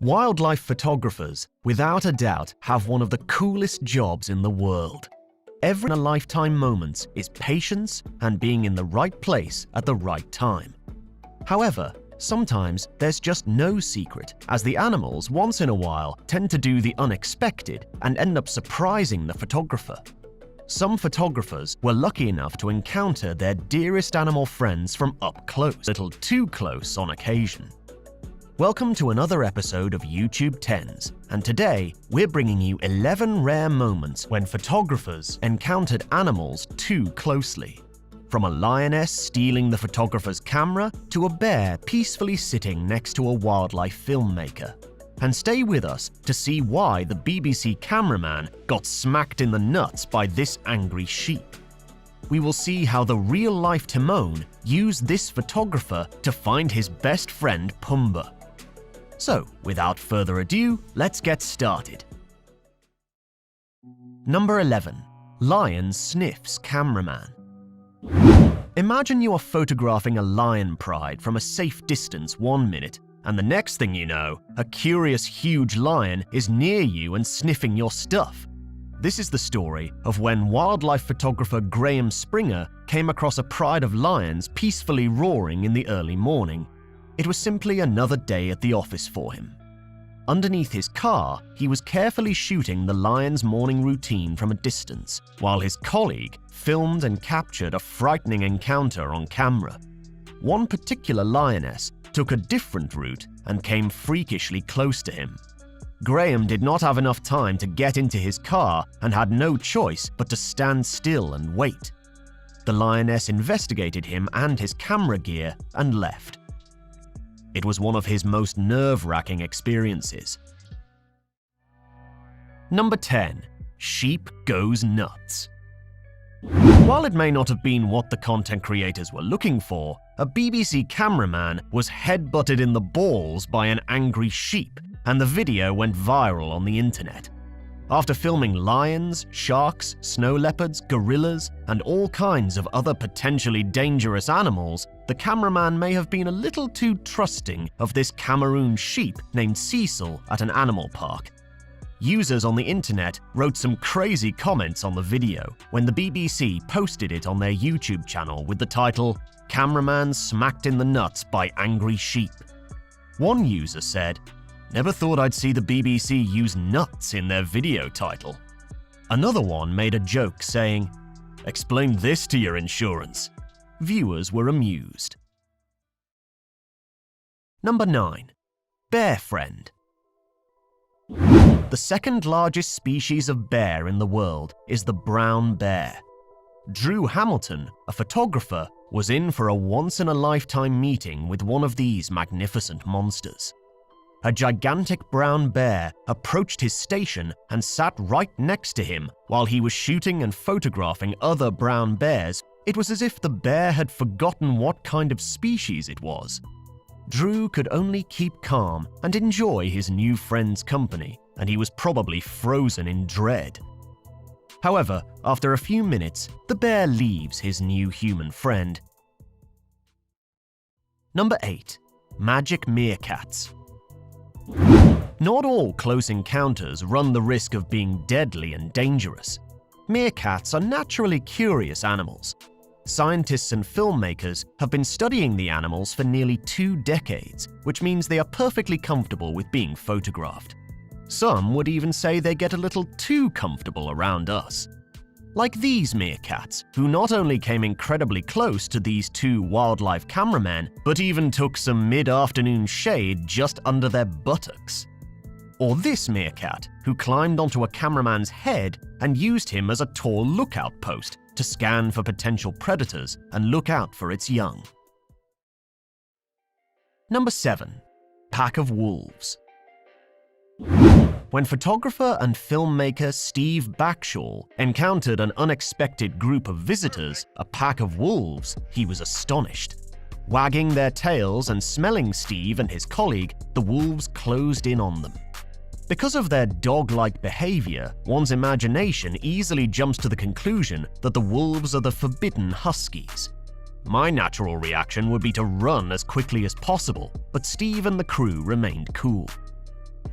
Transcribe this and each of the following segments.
Wildlife photographers, without a doubt, have one of the coolest jobs in the world. Every lifetime moments is patience and being in the right place at the right time. However, sometimes there's just no secret, as the animals once in a while tend to do the unexpected and end up surprising the photographer. Some photographers were lucky enough to encounter their dearest animal friends from up close, a little too close on occasion. Welcome to another episode of YouTube 10s, and today we're bringing you 11 rare moments when photographers encountered animals too closely. From a lioness stealing the photographer's camera to a bear peacefully sitting next to a wildlife filmmaker. And stay with us to see why the BBC cameraman got smacked in the nuts by this angry sheep. We will see how the real-life Timon used this photographer to find his best friend Pumbaa. So, without further ado, let's get started. Number 11. Lion sniffs cameraman. Imagine you are photographing a lion pride from a safe distance 1 minute, and the next thing you know, a curious huge lion is near you and sniffing your stuff. This is the story of when wildlife photographer Graham Springer came across a pride of lions peacefully roaring in the early morning. It was simply another day at the office for him. Underneath his car, he was carefully shooting the lion's morning routine from a distance, while his colleague filmed and captured a frightening encounter on camera. One particular lioness took a different route and came freakishly close to him. Graham did not have enough time to get into his car and had no choice but to stand still and wait. The lioness investigated him and his camera gear and left. It was one of his most nerve-wracking experiences. Number 10. Sheep goes nuts. While it may not have been what the content creators were looking for, a BBC cameraman was headbutted in the balls by an angry sheep, and the video went viral on the internet. After filming lions, sharks, snow leopards, gorillas, and all kinds of other potentially dangerous animals, the cameraman may have been a little too trusting of this Cameroon sheep named Cecil at an animal park. Users on the internet wrote some crazy comments on the video when the BBC posted it on their YouTube channel with the title, "Cameraman smacked in the nuts by angry sheep." One user said, "Never thought I'd see the BBC use nuts in their video title." Another one made a joke saying, "Explain this to your insurance." Viewers were amused. Number 9. Bear friend. The second largest species of bear in the world is the brown bear. Drew Hamilton, a photographer, was in for a once-in-a-lifetime meeting with one of these magnificent monsters. A gigantic brown bear approached his station and sat right next to him while he was shooting and photographing other brown bears. It was as if the bear had forgotten what kind of species it was. Drew could only keep calm and enjoy his new friend's company, and he was probably frozen in dread. However, after a few minutes, the bear leaves his new human friend. Number 8. Magic meerkats. Not all close encounters run the risk of being deadly and dangerous. Meerkats are naturally curious animals. Scientists and filmmakers have been studying the animals for nearly 2 decades, which means they are perfectly comfortable with being photographed. Some would even say they get a little too comfortable around us. Like these meerkats, who not only came incredibly close to these 2 wildlife cameramen, but even took some mid-afternoon shade just under their buttocks. Or this meerkat, who climbed onto a cameraman's head and used him as a tall lookout post to scan for potential predators and look out for its young. Number 7. Pack of wolves. When photographer and filmmaker Steve Backshall encountered an unexpected group of visitors, a pack of wolves, he was astonished. Wagging their tails and smelling Steve and his colleague, the wolves closed in on them. Because of their dog-like behavior, one's imagination easily jumps to the conclusion that the wolves are the forbidden huskies. My natural reaction would be to run as quickly as possible, but Steve and the crew remained cool.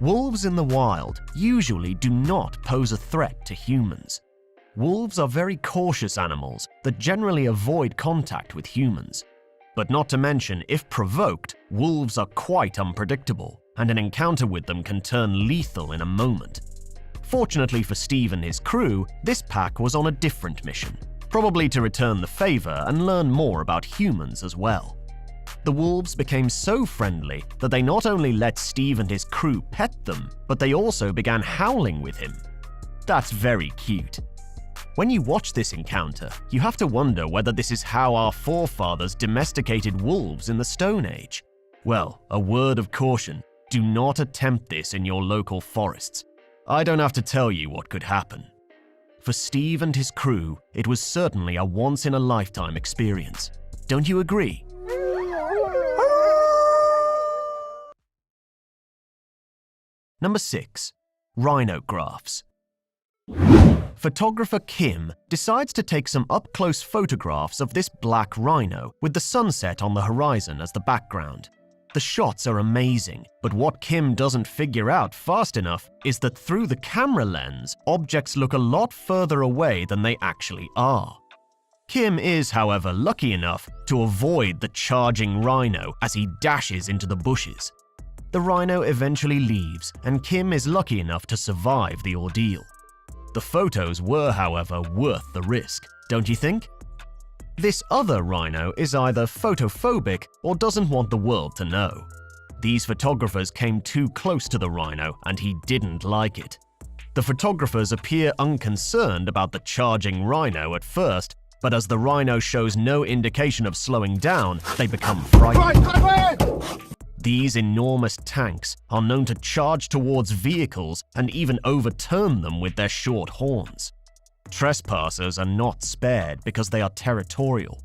Wolves in the wild usually do not pose a threat to humans. Wolves are very cautious animals that generally avoid contact with humans. But not to mention, if provoked, wolves are quite unpredictable, and an encounter with them can turn lethal in a moment. Fortunately for Steve and his crew, this pack was on a different mission, probably to return the favor and learn more about humans as well. The wolves became so friendly that they not only let Steve and his crew pet them, but they also began howling with him. That's very cute. When you watch this encounter, you have to wonder whether this is how our forefathers domesticated wolves in the Stone Age. Well, a word of caution, do not attempt this in your local forests. I don't have to tell you what could happen. For Steve and his crew, it was certainly a once-in-a-lifetime experience. Don't you agree? Number 6. Rhinographs. Photographer Kim decides to take some up-close photographs of this black rhino with the sunset on the horizon as the background. The shots are amazing, but what Kim doesn't figure out fast enough is that through the camera lens, objects look a lot further away than they actually are. Kim is, however, lucky enough to avoid the charging rhino as he dashes into the bushes. The rhino eventually leaves, and Kim is lucky enough to survive the ordeal. The photos were, however, worth the risk, don't you think? This other rhino is either photophobic or doesn't want the world to know. These photographers came too close to the rhino and he didn't like it. The photographers appear unconcerned about the charging rhino at first, but as the rhino shows no indication of slowing down, they become frightened. These enormous tanks are known to charge towards vehicles and even overturn them with their short horns. Trespassers are not spared because they are territorial.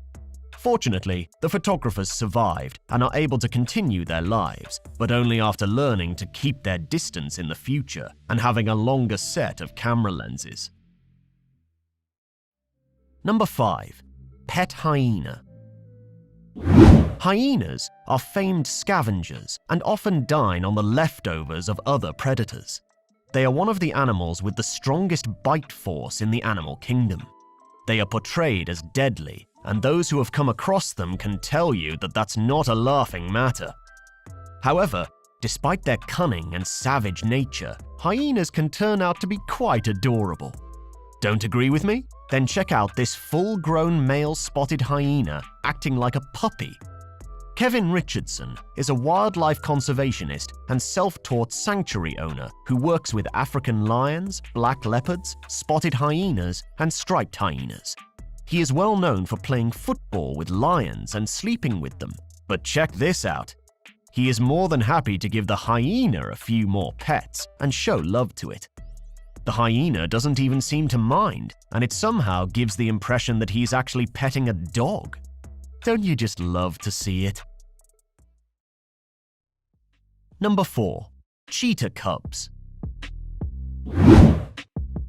Fortunately, the photographers survived and are able to continue their lives, but only after learning to keep their distance in the future and having a longer set of camera lenses. Number 5. Pet hyena. Hyenas are famed scavengers and often dine on the leftovers of other predators. They are one of the animals with the strongest bite force in the animal kingdom. They are portrayed as deadly, and those who have come across them can tell you that that's not a laughing matter. However, despite their cunning and savage nature, hyenas can turn out to be quite adorable. Don't agree with me? Then check out this full-grown male spotted hyena acting like a puppy. Kevin Richardson is a wildlife conservationist and self-taught sanctuary owner who works with African lions, black leopards, spotted hyenas, and striped hyenas. He is well known for playing football with lions and sleeping with them. But check this out. He is more than happy to give the hyena a few more pets and show love to it. The hyena doesn't even seem to mind, and it somehow gives the impression that he's actually petting a dog. Don't you just love to see it? Number 4. Cheetah cubs.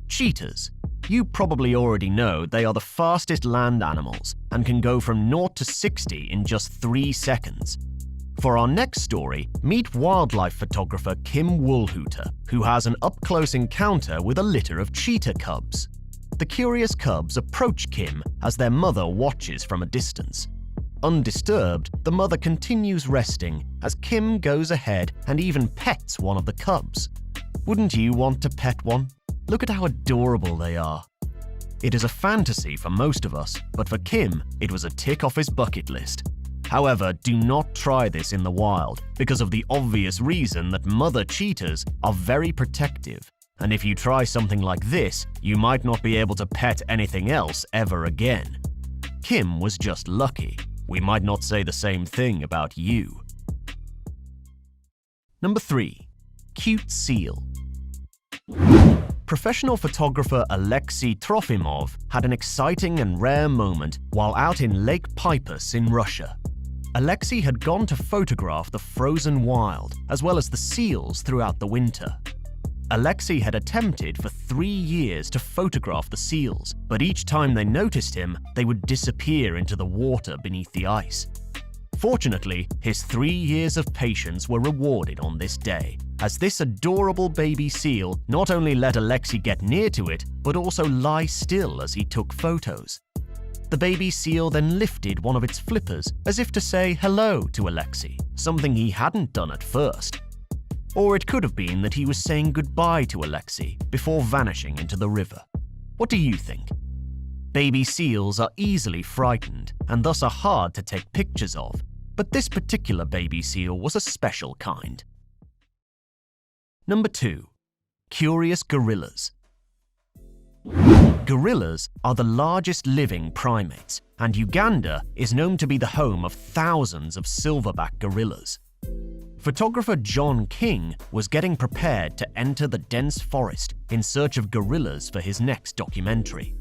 Cheetahs. You probably already know they are the fastest land animals and can go from 0 to 60 in just 3 seconds. For our next story, meet wildlife photographer Kim Woolhooter, who has an up-close encounter with a litter of cheetah cubs. The curious cubs approach Kim as their mother watches from a distance. Undisturbed, the mother continues resting as Kim goes ahead and even pets one of the cubs. Wouldn't you want to pet one? Look at how adorable they are. It is a fantasy for most of us, but for Kim, it was a tick off his bucket list. However, do not try this in the wild because of the obvious reason that mother cheetahs are very protective, and if you try something like this, you might not be able to pet anything else ever again. Kim was just lucky. We might not say the same thing about you. Number 3. Cute seal. Professional photographer Alexei Trofimov had an exciting and rare moment while out in Lake Peipus in Russia. Alexei had gone to photograph the frozen wild as well as the seals throughout the winter. Alexei had attempted for 3 years to photograph the seals, but each time they noticed him, they would disappear into the water beneath the ice. Fortunately, his 3 years of patience were rewarded on this day, as this adorable baby seal not only let Alexei get near to it, but also lie still as he took photos. The baby seal then lifted one of its flippers as if to say hello to Alexei, something he hadn't done at first. Or it could have been that he was saying goodbye to Alexei before vanishing into the river. What do you think? Baby seals are easily frightened and thus are hard to take pictures of, but this particular baby seal was a special kind. Number 2. Curious gorillas. Gorillas are the largest living primates, and Uganda is known to be the home of thousands of silverback gorillas. Photographer John King was getting prepared to enter the dense forest in search of gorillas for his next documentary.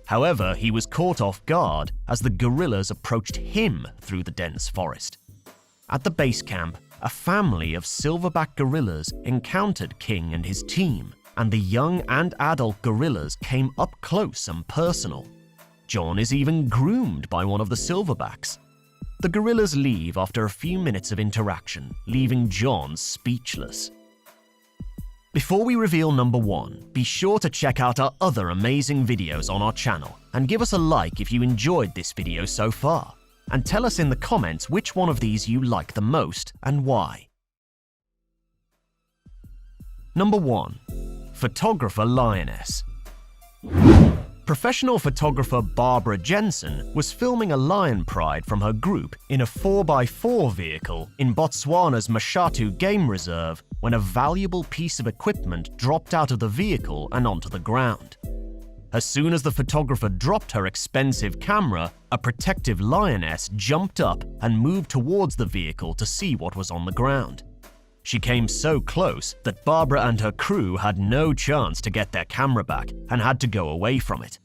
However, he was caught off guard as the gorillas approached him through the dense forest. At the base camp, a family of silverback gorillas encountered King and his team, and the young and adult gorillas came up close and personal. John is even groomed by one of the silverbacks. The gorillas leave after a few minutes of interaction, leaving John speechless. Before we reveal number 1, be sure to check out our other amazing videos on our channel and give us a like if you enjoyed this video so far, and tell us in the comments which one of these you like the most and why. Number 1. Photographer Lioness. Professional photographer Barbara Jensen was filming a lion pride from her group in a 4x4 vehicle in Botswana's Mashatu Game Reserve when a valuable piece of equipment dropped out of the vehicle and onto the ground. As soon as the photographer dropped her expensive camera, a protective lioness jumped up and moved towards the vehicle to see what was on the ground. She came so close that Barbara and her crew had no chance to get their camera back and had to go away from it.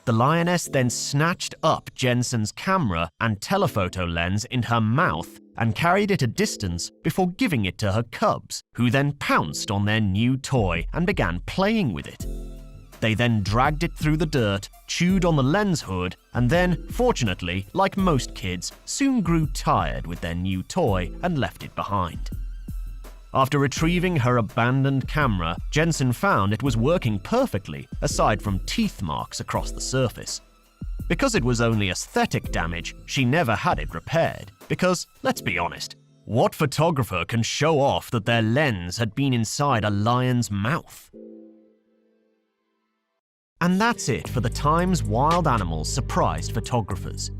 The lioness then snatched up Jensen's camera and telephoto lens in her mouth and carried it a distance before giving it to her cubs, who then pounced on their new toy and began playing with it. They then dragged it through the dirt, chewed on the lens hood, and then, fortunately, like most kids, soon grew tired with their new toy and left it behind. After retrieving her abandoned camera, Jensen found it was working perfectly, aside from teeth marks across the surface. Because it was only aesthetic damage, she never had it repaired, because, let's be honest, what photographer can show off that their lens had been inside a lion's mouth? And that's it for the times wild animals surprised photographers.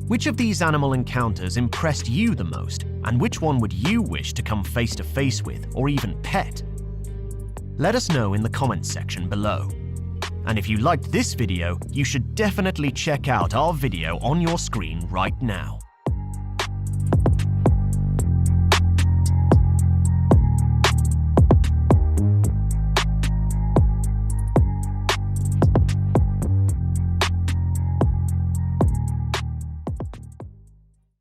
Which of these animal encounters impressed you the most, and which one would you wish to come face to face with or even pet? Let us know in the comments section below. And if you liked this video, you should definitely check out our video on your screen right now.